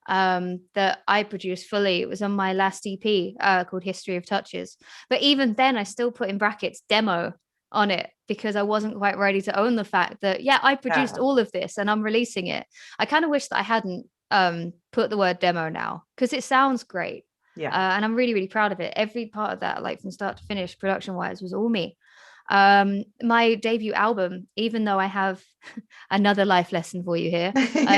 that I produced fully, it was on my last EP called History of Touches. But even then, I still put in brackets demo on it, because I wasn't quite ready to own the fact that, I produced all of this and I'm releasing it. I kind of wish that I hadn't put the word demo now, because it sounds great. And I'm really proud of it. Every part of that, like from start to finish, production wise, was all me. My debut album, even though I have another life lesson for you here,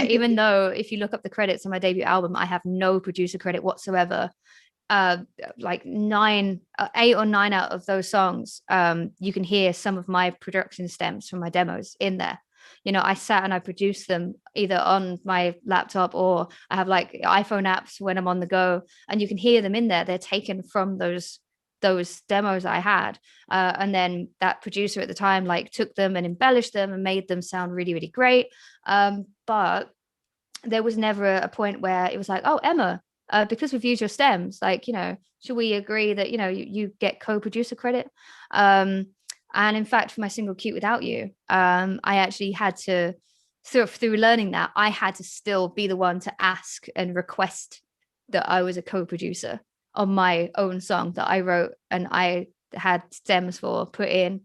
even though if you look up the credits on my debut album, I have no producer credit whatsoever. Like 8 or 9 out of those songs, you can hear some of my production stems from my demos in there. I sat and I produced them either on my laptop, or I have like iPhone apps when I'm on the go, and you can hear them in there. They're taken from those demos I had, and then that producer at the time like took them and embellished them and made them sound really great. But there was never a point where it was like, oh, Emma, because we've used your stems, like, should we agree that, you get co-producer credit? And in fact, for my single Cute Without You, I actually had to, through learning that, I had to still be the one to ask and request that I was a co-producer on my own song that I wrote and I had stems for put in.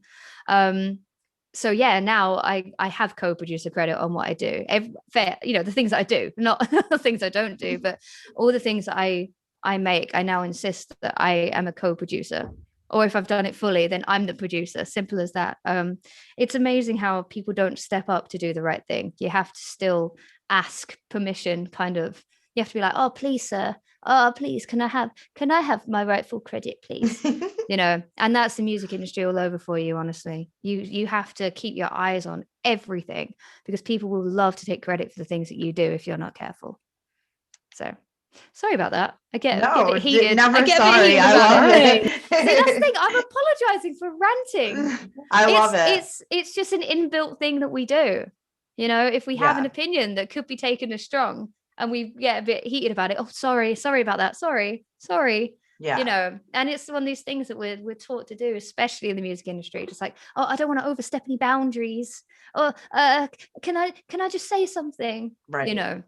So yeah, now I have co-producer credit on what I do. The things that I do, not the things I don't do, but all the things that I make, I now insist that I am a co-producer. Or if I've done it fully, then I'm the producer. Simple as that. It's amazing how people don't step up to do the right thing. You have to still ask permission, kind of. You have to be like, oh, please, sir. Oh, please, can I have my rightful credit, please? And that's the music industry all over for you. Honestly, you have to keep your eyes on everything, because people will love to take credit for the things that you do if you're not careful. So sorry about that. I get a bit heated. Never sorry. I love it. See, that's the thing. I'm apologizing for ranting. I love it. It's just an inbuilt thing that we do. If we have an opinion that could be taken as strong and we get a bit heated about it, oh, sorry about that. Sorry. Yeah. And it's one of these things that we're taught to do, especially in the music industry. Just like, oh, I don't want to overstep any boundaries. Or can I just say something? Right.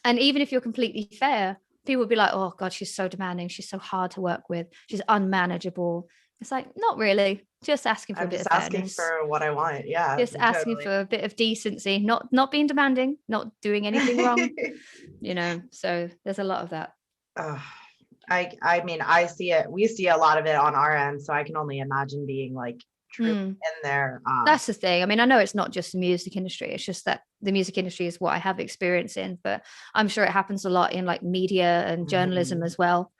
And even if you're completely fair, people would be like, oh God, she's so demanding. She's so hard to work with. She's unmanageable. It's like, not really. Just asking for a bit of fairness. Asking for what I want. Yeah. Just asking for a bit of decency, not being demanding, not doing anything wrong. So there's a lot of that. I mean, I see it. We see a lot of it on our end. So I can only imagine being like true in there. That's the thing. I mean, I know it's not just the music industry. It's just that the music industry is what I have experience in, but I'm sure it happens a lot in like media and journalism as well.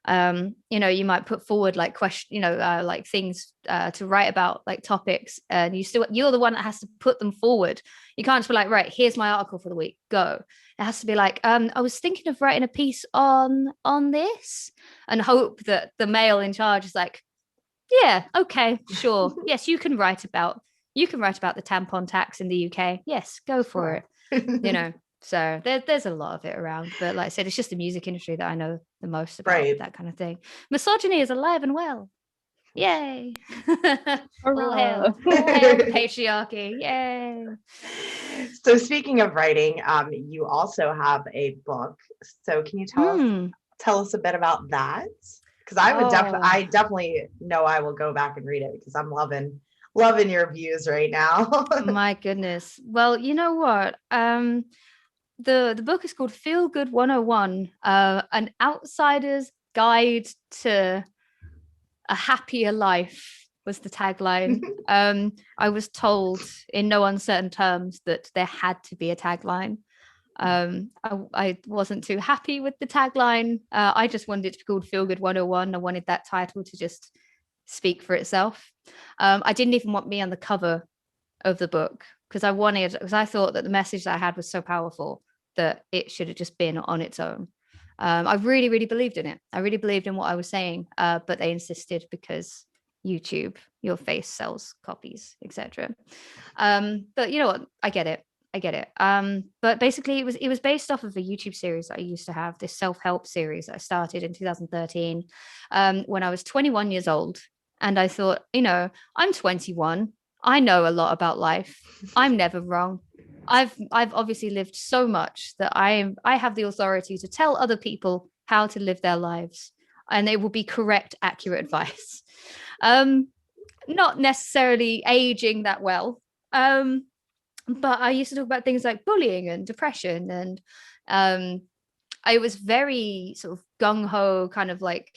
You might put forward like like things to write about, like topics, and you're the one that has to put them forward. You can't just be like, right, here's my article for the week, go. It has to be like, I was thinking of writing a piece on this, and hope that the male in charge is like, yeah, okay, sure. Yes, you can write about the tampon tax in the UK. Yes, go for it. So there's a lot of it around. But like I said, it's just the music industry that I know the most about, that kind of thing. Misogyny is alive and well. Yay. All hail patriarchy. Yay. So speaking of writing, you also have a book. So can you tell us a bit about that? Because I definitely know I will go back and read it, because I'm loving your views right now. My goodness. Well, you know what? The book is called Feel Good 101, an outsider's guide to a happier life was the tagline. I was told in no uncertain terms that there had to be a tagline. I wasn't too happy with the tagline. I just wanted it to be called Feel Good 101. I wanted that title to just speak for itself. I didn't even want me on the cover of the book, because I thought that the message that I had was so powerful that it should have just been on its own. I really, really believed in it. I really believed in what I was saying, but they insisted because YouTube, your face sells copies, etc. But you know what? I get it. But basically it was based off of a YouTube series that I used to have, this self-help series that I started in 2013 when I was 21 years old. And I thought, I'm 21. I know a lot about life. I'm never wrong. I've obviously lived so much that I have the authority to tell other people how to live their lives, and it will be correct, accurate advice. Not necessarily aging that well. But I used to talk about things like bullying and depression, and I was very sort of gung-ho, kind of like,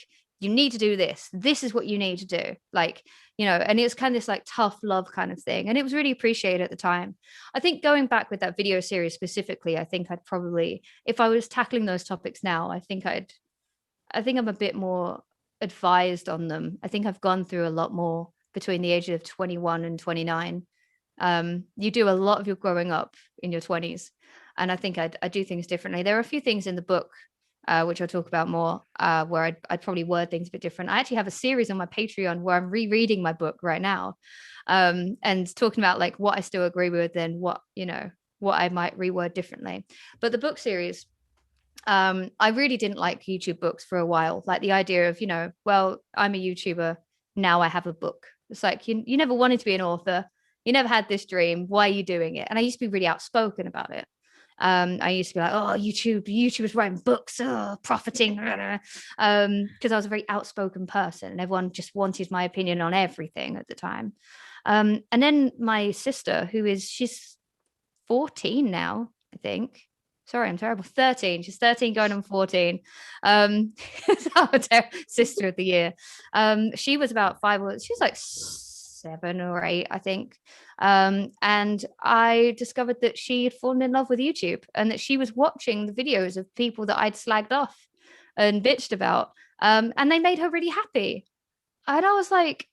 you need to do this. This is what you need to do. Like, and it was kind of this like tough love kind of thing. And it was really appreciated at the time. I think going back with that video series specifically, I think I'd probably, if I was tackling those topics now, I think I'm a bit more advised on them. I think I've gone through a lot more between the ages of 21 and 29. You do a lot of your growing up in your 20s. And I think I do things differently. There are a few things in the book which I'll talk about more, where I'd probably word things a bit different. I actually have a series on my Patreon where I'm rereading my book right now, and talking about like what I still agree with and what I might reword differently. But the book series, I really didn't like YouTube books for a while. Like the idea of, well, I'm a YouTuber, now I have a book. It's like you never wanted to be an author. You never had this dream. Why are you doing it? And I used to be really outspoken about it. I used to be like, oh, YouTubers writing books, profiting, because I was a very outspoken person and everyone just wanted my opinion on everything at the time. And then my sister, she's 14 now, I think. Sorry, I'm terrible. 13. She's 13 going on 14. Sister of the year. She was about she was like 7 or 8, I think. And I discovered that she had fallen in love with YouTube and that she was watching the videos of people that I'd slagged off and bitched about. And they made her really happy. And I was like,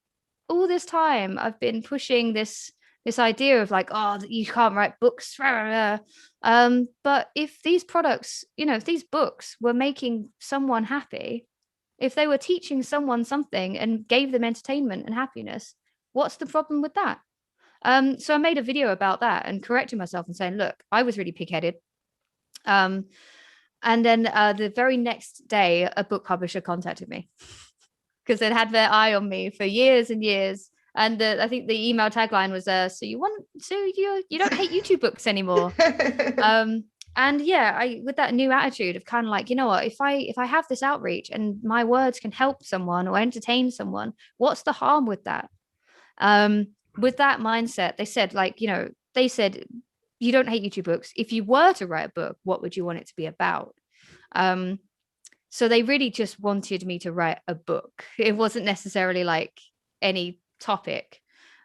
all this time I've been pushing this idea of like, oh, you can't write books. But if these products, if these books were making someone happy, if they were teaching someone something and gave them entertainment and happiness, what's the problem with that? So I made a video about that and correcting myself and saying, look, I was really pig-headed. And then the very next day, a book publisher contacted me because they'd had their eye on me for years and years. And I think the email tagline was, so you don't hate YouTube books anymore. And yeah, with that new attitude of kind of like, you know what, if I have this outreach and my words can help someone or entertain someone, what's the harm with that? With that mindset, they said you don't hate YouTube books. If you were to write a book, what would you want it to be about? So they really just wanted me to write a book. It wasn't necessarily like any topic.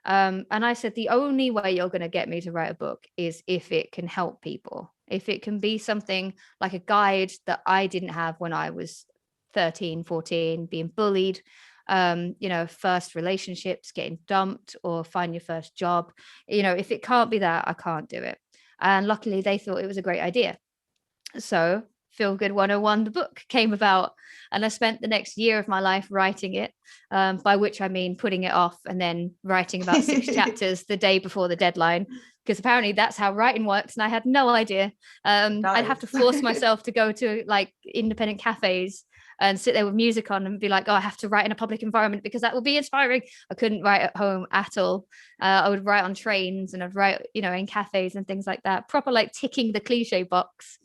And I said, the only way you're going to get me to write a book is if it can help people, if it can be something like a guide that I didn't have when I was 13, 14, being bullied, first relationships, getting dumped, or find your first job. If it can't be that, I can't do it. And luckily they thought it was a great idea. So Feel Good 101, the book, came about, and I spent the next year of my life writing it, by which I mean putting it off and then writing about 6 chapters the day before the deadline, because apparently that's how writing works, and I had no idea. I'd have to force myself to go to like independent cafes and sit there with music on and be like, oh, I have to write in a public environment because that will be inspiring. I couldn't write at home at all. I would write on trains and I'd write, in cafes and things like that, proper like ticking the cliche box.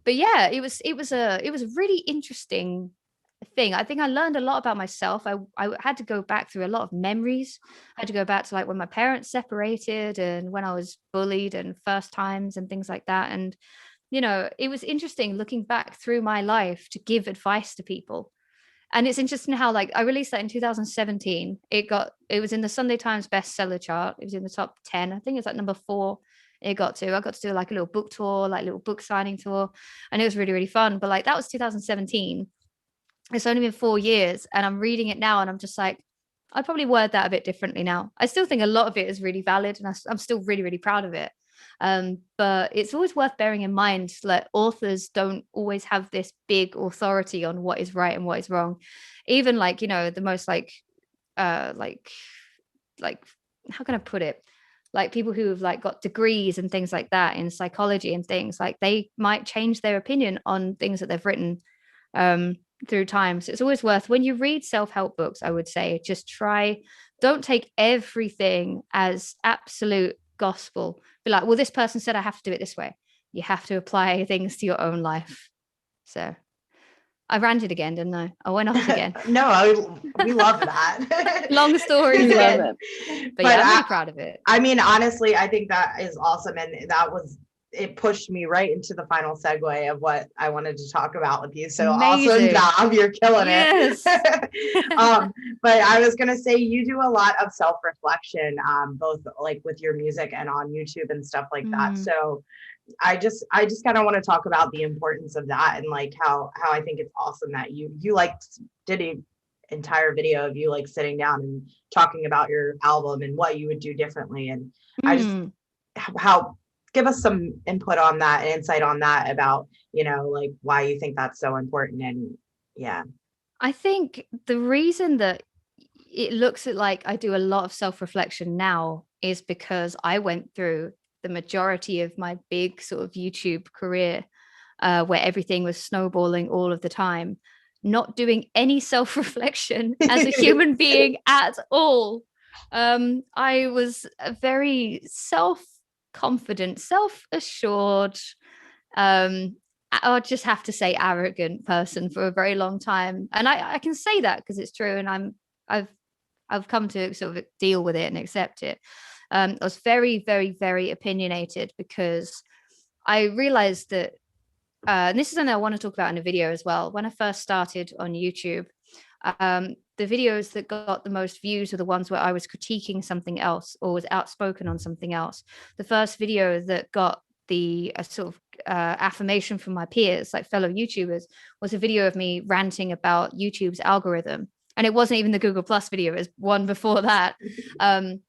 But yeah, it was a really interesting thing. I think I learned a lot about myself. I had to go back through a lot of memories. I had to go back to like when my parents separated and when I was bullied and first times and things like that. And, it was interesting looking back through my life to give advice to people. And it's interesting how like I released that in 2017. It was in the Sunday Times bestseller chart. It was in the top 10. I think it's like number 4. I got to do like a little book tour, like little book signing tour, and it was really, really fun. But like that was 2017. It's only been 4 years, and I'm reading it now and I'm just like, I'd probably word that a bit differently now. I still think a lot of it is really valid and I'm still really, really proud of it. But it's always worth bearing in mind that authors don't always have this big authority on what is right and what is wrong. Even like, the most like how can I put it? Like people who have like got degrees and things like that in psychology and things, like they might change their opinion on things that they've written through time. So it's always worth, when you read self-help books, I would say just don't take everything as absolute gospel. Be like, well, this person said I have to do it this way. You have to apply things to your own life. So I ranted again, didn't I? I went off again. No, we love that. Long stories again. But yeah, I'm really proud of it. I mean, honestly, I think that is awesome. And it pushed me right into the final segue of what I wanted to talk about with you. So Amazing. Awesome job. You're killing it. But I was going to say, you do a lot of self-reflection, both like with your music and on YouTube and stuff like that. So I just kind of want to talk about the importance of that and like how I think it's awesome that you like did an entire video of you like sitting down and talking about your album and what you would do differently. And I just give us some input on that and insight on that about, like why you think that's so important. And yeah. I think the reason that it looks like I do a lot of self-reflection now is because I went through the majority of my big sort of YouTube career where everything was snowballing all of the time, not doing any self-reflection as a human being at all. I was a very self-confident, self-assured, I'll just have to say arrogant person for a very long time. And I can say that because it's true. And I've come to sort of deal with it and accept it. I was very, very, very opinionated because I realized that, and this is something I want to talk about in a video as well. When I first started on YouTube, the videos that got the most views were the ones where I was critiquing something else or was outspoken on something else. The first video that got the sort of affirmation from my peers, like fellow YouTubers, was a video of me ranting about YouTube's algorithm. And it wasn't even the Google Plus video, it was one before that. I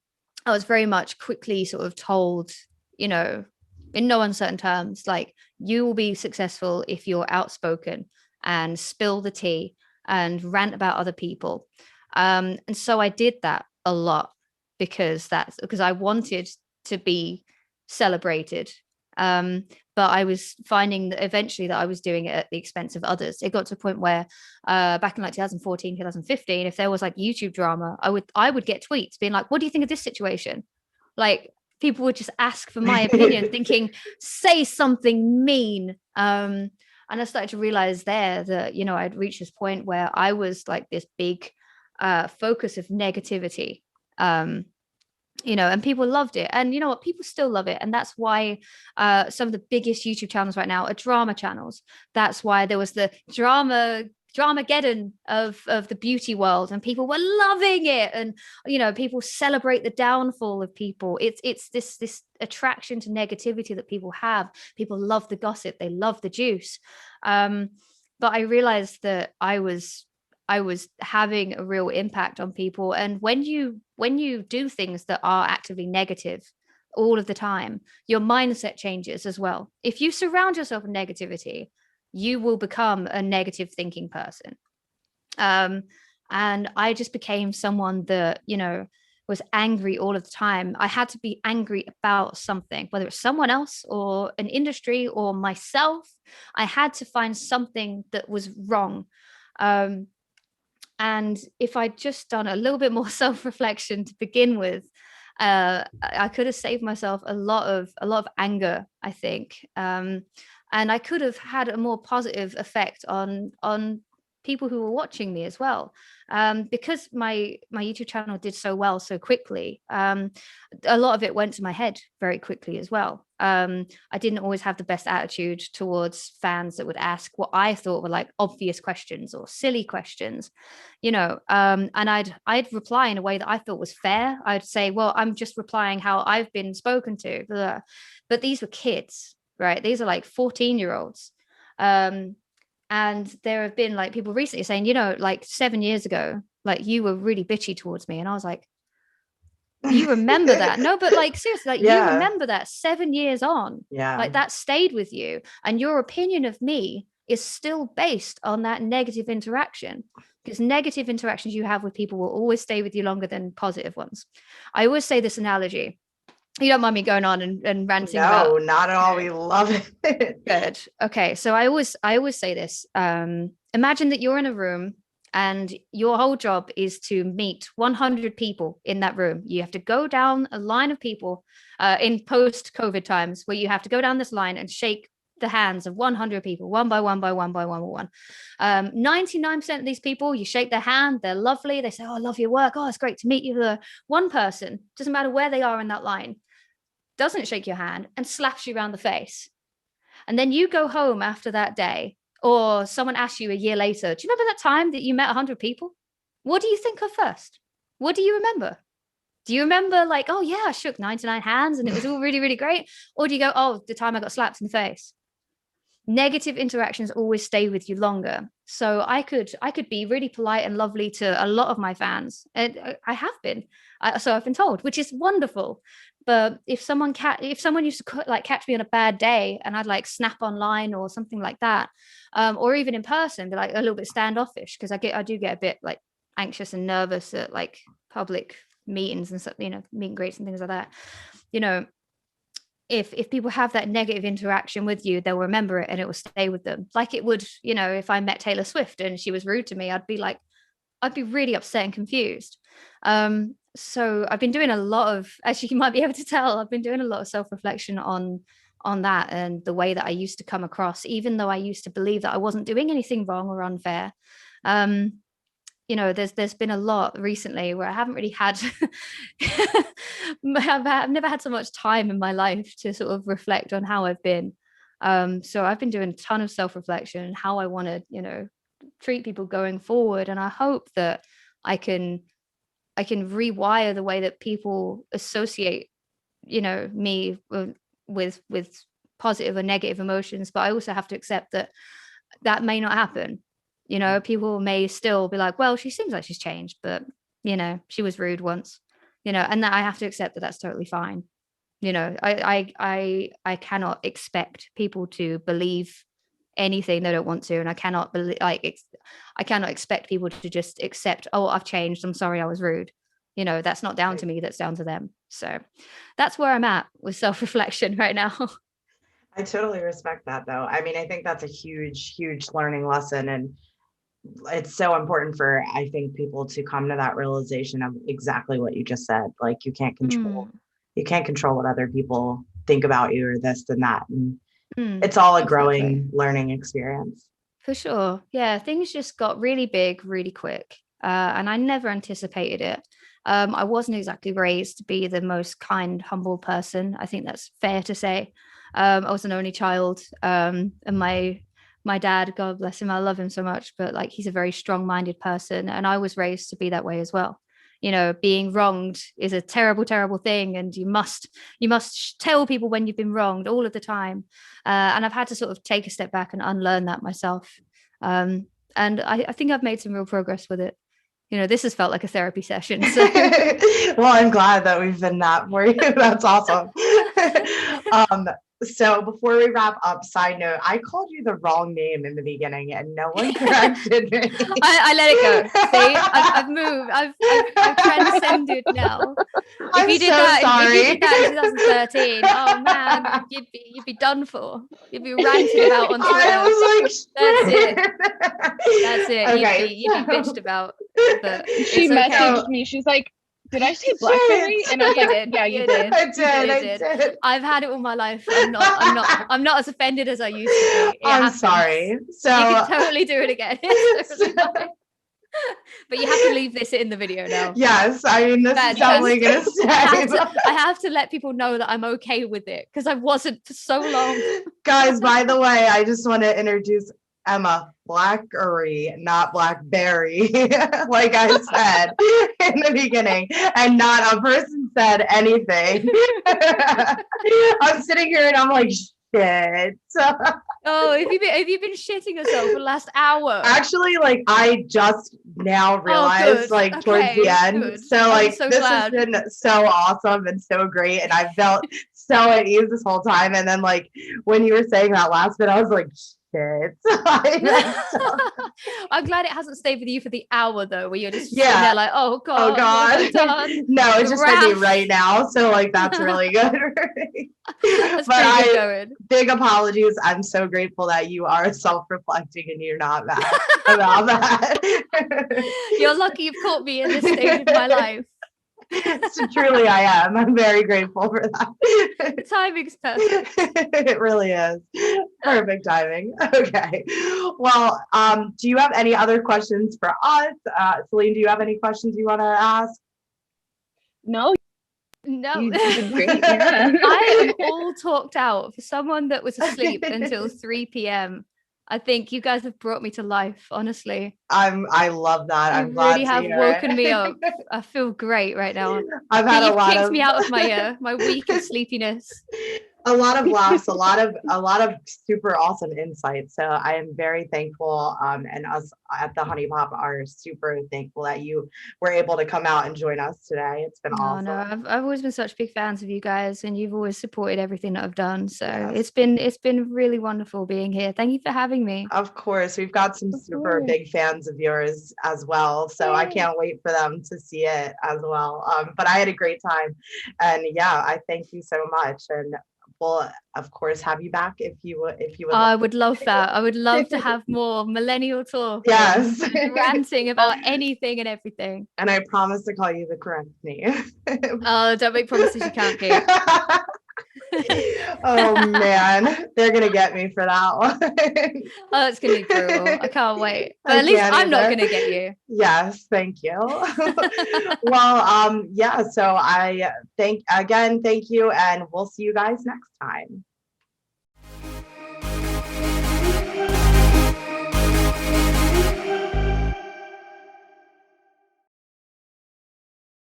was very much quickly sort of told, you know, in no uncertain terms, like, you will be successful if you're outspoken and spill the tea and rant about other people. And so I did that a lot because I wanted to be celebrated. But I was finding that eventually that I was doing it at the expense of others. It got to a point where back in like 2014, 2015, if there was like YouTube drama, I would get tweets being like, what do you think of this situation? Like, people would just ask for my opinion, thinking, say something mean. And I started to realize there that, you know, I'd reached this point where I was like this big focus of negativity. You know, and people loved it. And you know what? People still love it. And that's why some of the biggest YouTube channels right now are drama channels. That's why there was the Dramageddon of the beauty world, and people were loving it. And, you know, people celebrate the downfall of people. It's this attraction to negativity that people have. People love the gossip. They love the juice. But I realized that I was having a real impact on people. And when you do things that are actively negative all of the time, your mindset changes as well. If you surround yourself with negativity, you will become a negative thinking person. And I just became someone that, you know, was angry all of the time. I had to be angry about something, whether it's someone else or an industry or myself. I had to find something that was wrong. And if I'd just done a little bit more self-reflection to begin with, I could have saved myself a lot of anger, I think. And I could have had a more positive effect on people who were watching me as well. Because my YouTube channel did so well so quickly, a lot of it went to my head very quickly as well. I didn't always have the best attitude towards fans that would ask what I thought were like obvious questions or silly questions, you know, and I'd reply in a way that I thought was fair. I'd say, well, I'm just replying how I've been spoken to. But these were kids, right? These are like 14-year-olds. And there have been like people recently saying, you know, like 7 years ago, like you were really bitchy towards me. And I was like, you remember that? No, but like seriously, like you remember that 7 years on, like that stayed with you, and your opinion of me is still based on that negative interaction, because negative interactions you have with people will always stay with you longer than positive ones. I always say this analogy. You don't mind me going on and ranting about? No, not at all. We love it. Good. Okay. So I always say this. Imagine that you're in a room and your whole job is to meet 100 people in that room. You have to go down a line of people in post-COVID times, where you have to go down this line and shake the hands of 100 people, one by one by one by one by one. 99% of these people, you shake their hand, they're lovely, they say, oh, I love your work, oh, it's great to meet you. The one person, doesn't matter where they are in that line, doesn't shake your hand and slaps you around the face. And then you go home after that day, or someone asks you a year later, do you remember that time that you met 100 people? What do you think of first? What do you remember? Do you remember like, oh yeah, I shook 99 hands and it was all really, really great? Or do you go, oh, the time I got slapped in the face? Negative interactions always stay with you longer. So I could be really polite and lovely to a lot of my fans, and I have been. So I've been told, which is wonderful. But if someone used to like catch me on a bad day, and I'd like snap online or something like that, or even in person, be like a little bit standoffish, because I do get a bit like anxious and nervous at like public meetings and stuff, you know, meet and greets and things like that. You know, if people have that negative interaction with you, they'll remember it and it will stay with them. Like it would, you know, if I met Taylor Swift and she was rude to me, I'd be really upset and confused. So I've been doing a lot of, as you might be able to tell, I've been doing a lot of self-reflection on that and the way that I used to come across, even though I used to believe that I wasn't doing anything wrong or unfair. You know, there's been a lot recently where I haven't really had I've never had so much time in my life to sort of reflect on how I've been. So I've been doing a ton of self-reflection and how I want to, you know, treat people going forward. And I hope that I can rewire the way that people associate, you know, me with positive or negative emotions. But I also have to accept that that may not happen. You know, people may still be like, well, she seems like she's changed, but you know, she was rude once, you know, and that I have to accept that that's totally fine. You know, I cannot expect people to believe anything they don't want to, and I cannot believe I cannot expect people to just accept, oh, I've changed, I'm sorry I was rude. You know, that's not down to me, that's down to them. So that's where I'm at with self-reflection right now. I totally respect that, though. I mean, I think that's a huge, huge learning lesson. And it's so important for, I think, people to come to that realization of exactly what you just said. Like, you can't control what other people think about you or this and that. And it's all a growing, learning experience. For sure. Yeah, things just got really big really quick. And I never anticipated it. I wasn't exactly raised to be the most kind, humble person. I think that's fair to say. I was an only child. And my dad, God bless him, I love him so much, but like he's a very strong-minded person. And I was raised to be that way as well. You know, being wronged is a terrible, terrible thing. And you must tell people when you've been wronged all of the time. And I've had to sort of take a step back and unlearn that myself. And I think I've made some real progress with it. You know, this has felt like a therapy session. So. Well, I'm glad that we've been that for you. That's awesome. So before we wrap up, side note, I called you the wrong name in the beginning and no one corrected me. I let it go. See, I've moved. I've transcended now. If you did that in 2013, oh man, you'd be done for. You'd be ranted about on Twitter. I was like, That's it. Okay. You'd be bitched about. But she messaged me. She's like, did I say Blackery? And I was like, yeah, you did. I did. I've had it all my life. I'm not as offended as I used to be. I'm sorry. So you can totally do it again. But you have to leave this in the video now. Yes, I mean, this is definitely gonna stay. I have to let people know that I'm okay with it because I wasn't for so long. Guys, by the way, I just want to introduce Emma Blackery, not Blackberry, like I said in the beginning, and not a person said anything. I'm sitting here and I'm like, shit. Oh, have you been shitting yourself for the last hour? Actually, like I just now realized, towards the end. Good. So like this has been so awesome and so great, and I felt so at ease this whole time. And then like when you were saying that last bit, I was like, shit. I'm glad it hasn't stayed with you for the hour though, where you're just sitting there like, oh god, no, it's just with me right now, so like that's really good. But big apologies. I'm so grateful that you are self-reflecting and you're not mad about that. You're lucky you've caught me in this stage of my life. So truly I am. I'm very grateful for that. The timing's perfect. It really is. Perfect timing. Okay. Well, do you have any other questions for us? Celine, do you have any questions you want to ask? No. You did great. Yeah. I am all talked out for someone that was asleep until 3 p.m. I think you guys have brought me to life, honestly. I love that. I'm glad really have woken me up. I feel great right now. I've had a lot of me out of my week of sleepiness. A lot of laughs, a lot of super awesome insights. So I am very thankful, and us at the Honey Pop are super thankful that you were able to come out and join us today. It's been awesome. No, I've always been such big fans of you guys, and you've always supported everything that I've done. So it's been really wonderful being here. Thank you for having me. Of course, we've got some super big fans of yours as well. So I can't wait for them to see it as well. But I had a great time, and yeah, I thank you so much. And we'll of course have you back if you would I would love that. I would love to have more millennial talk. Yes. And just ranting about anything and everything. And I promise to call you the correct name. Oh, don't make promises you can't keep. Oh man, they're gonna get me for that one. Oh, it's gonna be brutal. I can't wait. But I at least can't I'm not either. gonna get you. Yes, thank you. Well, yeah, so thank you, and we'll see you guys next time.